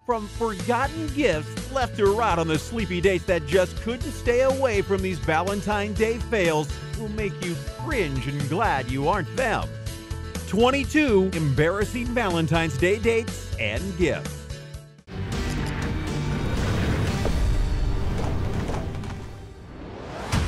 From forgotten gifts left to rot on the sleepy dates that just couldn't stay away from these Valentine's Day fails will make you cringe and glad you aren't them. 22 embarrassing Valentine's Day dates and gifts.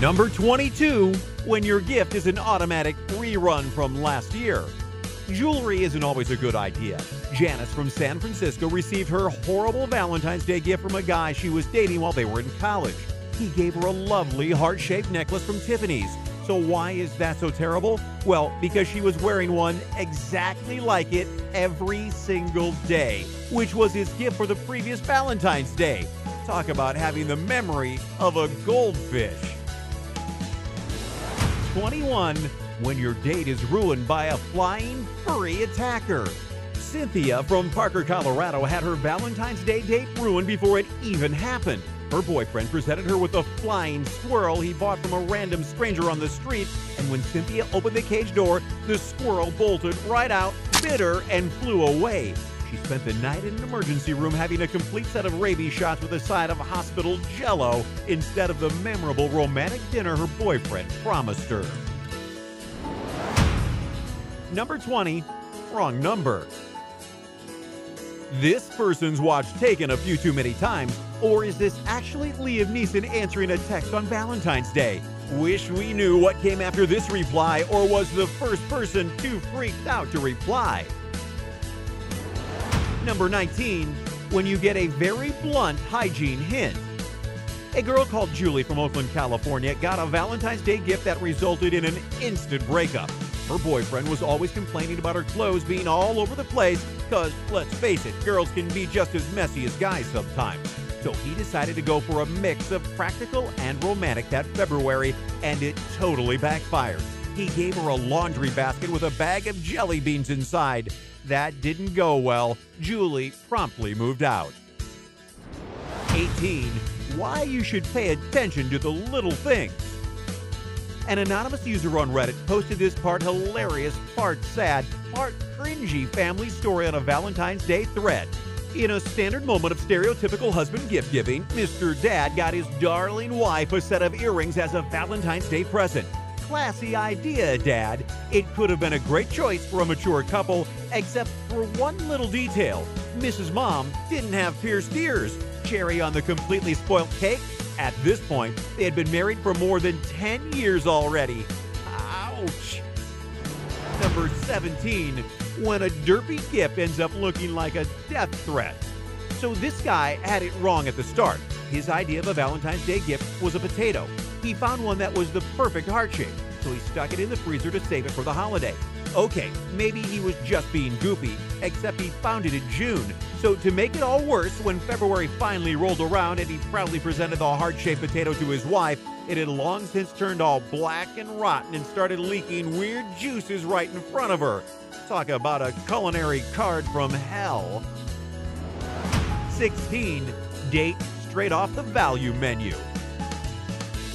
Number 22, when your gift is an automatic rerun from last year. Jewelry isn't always a good idea. Janice from San Francisco received her horrible Valentine's Day gift from a guy she was dating while they were in college. He gave her a lovely heart-shaped necklace from Tiffany's. So why is that so terrible? Well, because she was wearing one exactly like it every single day, which was his gift for the previous Valentine's Day. Talk about having the memory of a goldfish. 21. When your date is ruined by a flying furry attacker. Cynthia from Parker, Colorado had her Valentine's Day date ruined before it even happened. Her boyfriend presented her with a flying squirrel he bought from a random stranger on the street, and when Cynthia opened the cage door, the squirrel bolted right out, bit her, and flew away. She spent the night in an emergency room having a complete set of rabies shots with a side of hospital jello instead of the memorable romantic dinner her boyfriend promised her. Number 20, wrong number. This person's watched Taken a few too many times, or is this actually Liam Neeson answering a text on Valentine's Day? Wish we knew what came after this reply, or was the first person too freaked out to reply? Number 19, when you get a very blunt hygiene hint. A girl called Julie from Oakland, California got a Valentine's Day gift that resulted in an instant breakup. Her boyfriend was always complaining about her clothes being all over the place because, let's face it, girls can be just as messy as guys sometimes. So he decided to go for a mix of practical and romantic that February, and it totally backfired. He gave her a laundry basket with a bag of jelly beans inside. That didn't go well. Julie promptly moved out. 18. Why you should pay attention to the little things. An anonymous user on Reddit posted this part hilarious, part sad, part cringy family story on a Valentine's Day thread. In a standard moment of stereotypical husband gift giving, Mr. Dad got his darling wife a set of earrings as a Valentine's Day present. Classy idea, Dad. It could have been a great choice for a mature couple, except for one little detail. Mrs. Mom didn't have pierced ears. Cherry on the completely spoiled cake? At this point, they had been married for more than 10 years already. Ouch! Number 17. When a derpy gift ends up looking like a death threat. So this guy had it wrong at the start. His idea of a Valentine's Day gift was a potato. He found one that was the perfect heart shape, so he stuck it in the freezer to save it for the holiday. Okay, maybe he was just being goofy, except he found it in June. So to make it all worse, when February finally rolled around and he proudly presented the heart-shaped potato to his wife, it had long since turned all black and rotten and started leaking weird juices right in front of her. Talk about a culinary card from hell. 16. Date straight off the value menu.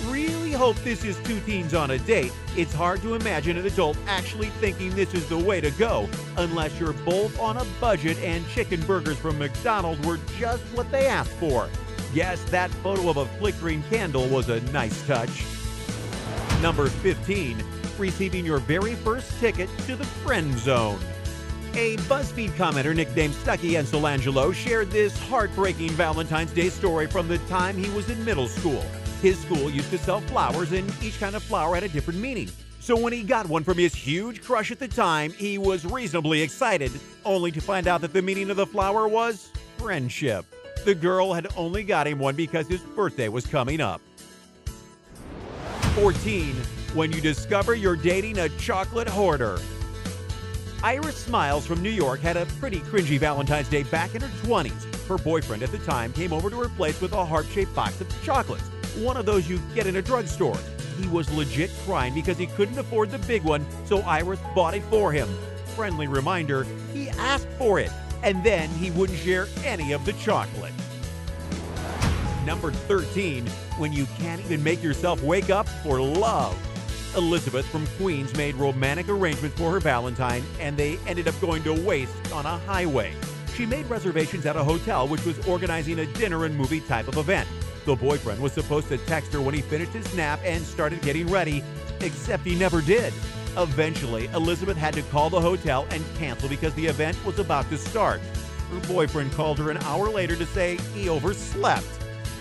Really hope this is two teens on a date. It's hard to imagine an adult actually thinking this is the way to go, unless you're both on a budget and chicken burgers from McDonald's were just what they asked for. Yes, that photo of a flickering candle was a nice touch. Number 15. Receiving your very first ticket to the friend zone. A BuzzFeed commenter nicknamed Stucky Anselangelo shared this heartbreaking Valentine's Day story from the time he was in middle school. His school used to sell flowers, and each kind of flower had a different meaning. So when he got one from his huge crush at the time, he was reasonably excited, only to find out that the meaning of the flower was friendship. The girl had only got him one because his birthday was coming up. 14. When you discover you're dating a chocolate hoarder. Iris Smiles from New York had a pretty cringy Valentine's Day back in her 20s. Her boyfriend at the time came over to her place with a heart-shaped box of chocolates, one of those you get in a drugstore. He was legit crying because he couldn't afford the big one, so Iris bought it for him. Friendly reminder, he asked for it, and then he wouldn't share any of the chocolate. Number 13. When you can't even make yourself wake up for love. Elizabeth from Queens made romantic arrangements for her Valentine, and they ended up going to waste on a highway. She made reservations at a hotel which was organizing a dinner and movie type of event. The boyfriend was supposed to text her when he finished his nap and started getting ready, except he never did. Eventually, Elizabeth had to call the hotel and cancel because the event was about to start. Her boyfriend called her an hour later to say he overslept.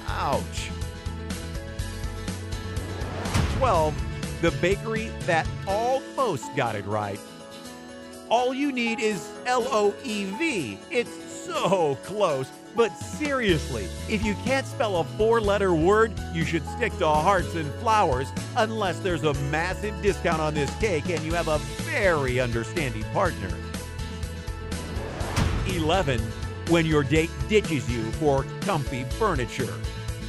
Ouch. 12. The bakery that almost got it right. All you need is LOEV. It's so close. But seriously, if you can't spell a 4-letter word, you should stick to hearts and flowers, unless there's a massive discount on this cake and you have a very understanding partner. 11. When your date ditches you for comfy furniture.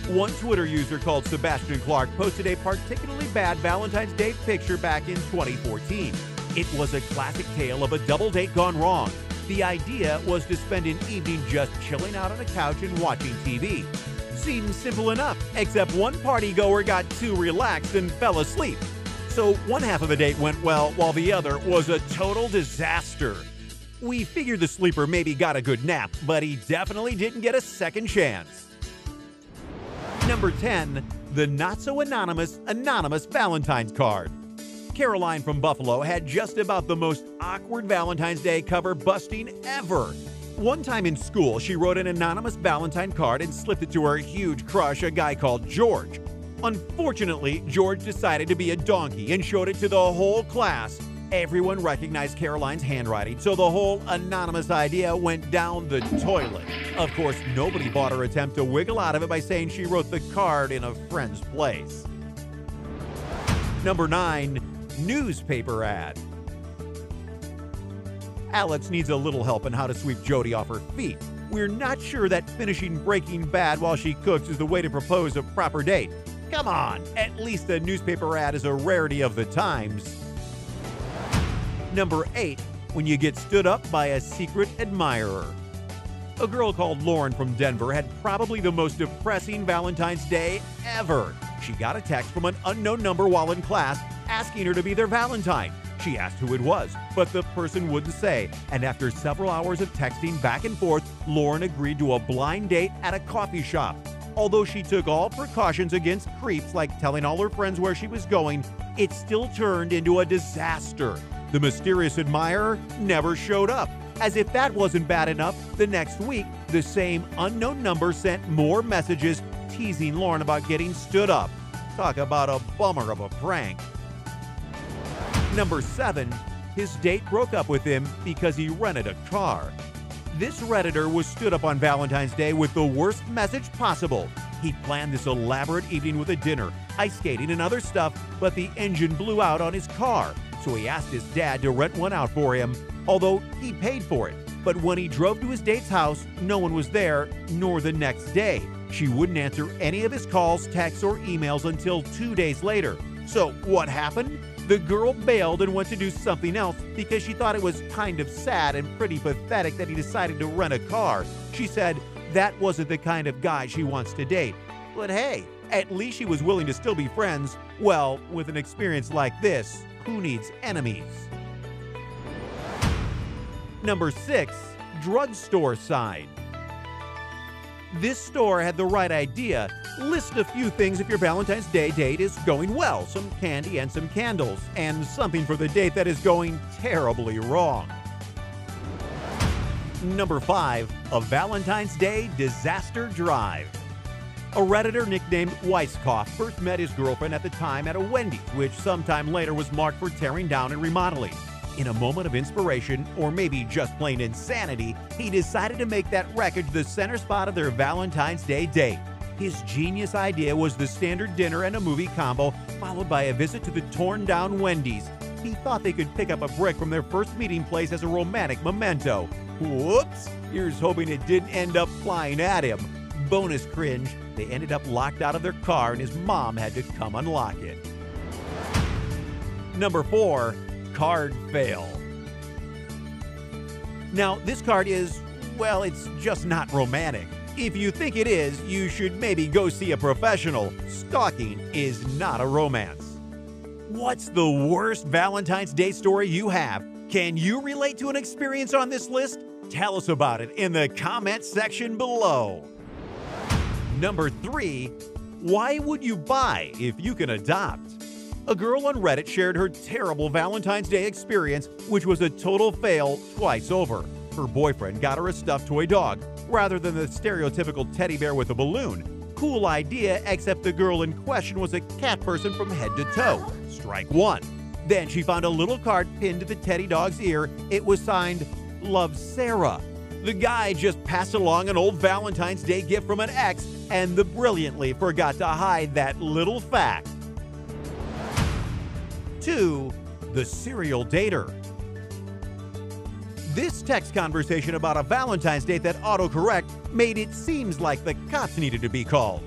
One Twitter user called Sebastian Clark posted a particularly bad Valentine's Day picture back in 2014. It was a classic tale of a double date gone wrong. The idea was to spend an evening just chilling out on a couch and watching TV. Seems simple enough, except one partygoer got too relaxed and fell asleep. So one half of the date went well, while the other was a total disaster. We figured the sleeper maybe got a good nap, but he definitely didn't get a second chance. Number 10. The not-so-anonymous Valentine's card. Caroline from Buffalo had just about the most awkward Valentine's Day cover busting ever. One time in school, she wrote an anonymous Valentine card and slipped it to her huge crush, a guy called George. Unfortunately, George decided to be a donkey and showed it to the whole class. Everyone recognized Caroline's handwriting, so the whole anonymous idea went down the toilet. Of course, nobody bought her attempt to wiggle out of it by saying she wrote the card in a friend's place. Number 9. Newspaper ad. Alex needs a little help in how to sweep Jodie off her feet. We're not sure that finishing Breaking Bad while she cooks is the way to propose a proper date. Come on, at least a newspaper ad is a rarity of the times. Number 8. When you get stood up by a secret admirer. A girl called Lauren from Denver had probably the most depressing Valentine's Day ever. She got a text from an unknown number while in class asking her to be their Valentine. She asked who it was, but the person wouldn't say, and after several hours of texting back and forth, Lauren agreed to a blind date at a coffee shop. Although she took all precautions against creeps like telling all her friends where she was going, it still turned into a disaster. The mysterious admirer never showed up. As if that wasn't bad enough, the next week, the same unknown number sent more messages teasing Lauren about getting stood up. Talk about a bummer of a prank. Number 7. His date broke up with him because he rented a car. This Redditor was stood up on Valentine's Day with the worst message possible. He planned this elaborate evening with a dinner, ice skating, and other stuff, but the engine blew out on his car, so he asked his dad to rent one out for him, although he paid for it. But when he drove to his date's house, no one was there, nor the next day. She wouldn't answer any of his calls, texts, or emails until 2 days later. So what happened? The girl bailed and went to do something else because she thought it was kind of sad and pretty pathetic that he decided to rent a car. She said that wasn't the kind of guy she wants to date. But hey, at least she was willing to still be friends. Well, with an experience like this, who needs enemies? Number 6. Drugstore sign. This store had the right idea. List a few things if your Valentine's Day date is going well, some candy and some candles, and something for the date that is going terribly wrong. Number 5. A Valentine's Day disaster drive. A Redditor nicknamed Weisskopf first met his girlfriend at the time at a Wendy's, which sometime later was marked for tearing down and remodeling. In a moment of inspiration, or maybe just plain insanity, he decided to make that wreckage the center spot of their Valentine's Day date. His genius idea was the standard dinner and a movie combo, followed by a visit to the torn-down Wendy's. He thought they could pick up a brick from their first meeting place as a romantic memento. Whoops! Here's hoping it didn't end up flying at him. Bonus cringe, they ended up locked out of their car and his mom had to come unlock it. Number 4. Card fail. Now, this card is, well, it's just not romantic. If you think it is, you should maybe go see a professional. Stalking is not a romance. What's the worst Valentine's Day story you have? Can you relate to an experience on this list? Tell us about it in the comment section below. Number 3, why would you buy if you can adopt? A girl on Reddit shared her terrible Valentine's Day experience, which was a total fail twice over. Her boyfriend got her a stuffed toy dog rather than the stereotypical teddy bear with a balloon. Cool idea, except the girl in question was a cat person from head to toe. Strike 1. Then she found a little card pinned to the teddy dog's ear. It was signed, "Love, Sarah." The guy just passed along an old Valentine's Day gift from an ex and brilliantly forgot to hide that little fact. 2. The serial dater. This text conversation about a Valentine's date that autocorrect made it seem like the cops needed to be called.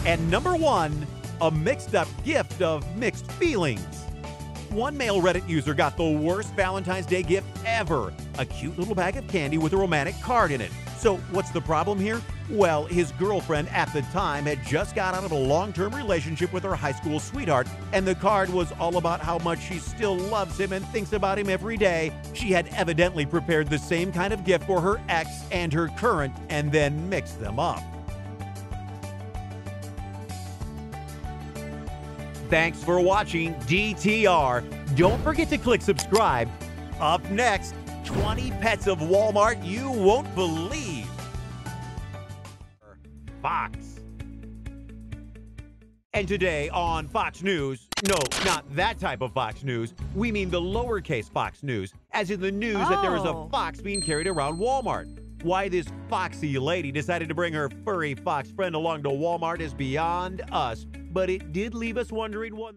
And number 1, a mixed-up gift of mixed feelings. One male Reddit user got the worst Valentine's Day gift ever, a cute little bag of candy with a romantic card in it. So what's the problem here? Well, his girlfriend at the time had just got out of a long-term relationship with her high school sweetheart, and the card was all about how much she still loves him and thinks about him every day. She had evidently prepared the same kind of gift for her ex and her current and then mixed them up. Thanks for watching DTR. Don't forget to click subscribe. Up next, 20 pets of Walmart you won't believe. Fox. And today on Fox News, no, not that type of Fox News. We mean the lowercase Fox News, as in the news that there is a fox being carried around Walmart. Why this foxy lady decided to bring her furry fox friend along to Walmart is beyond us, but it did leave us wondering one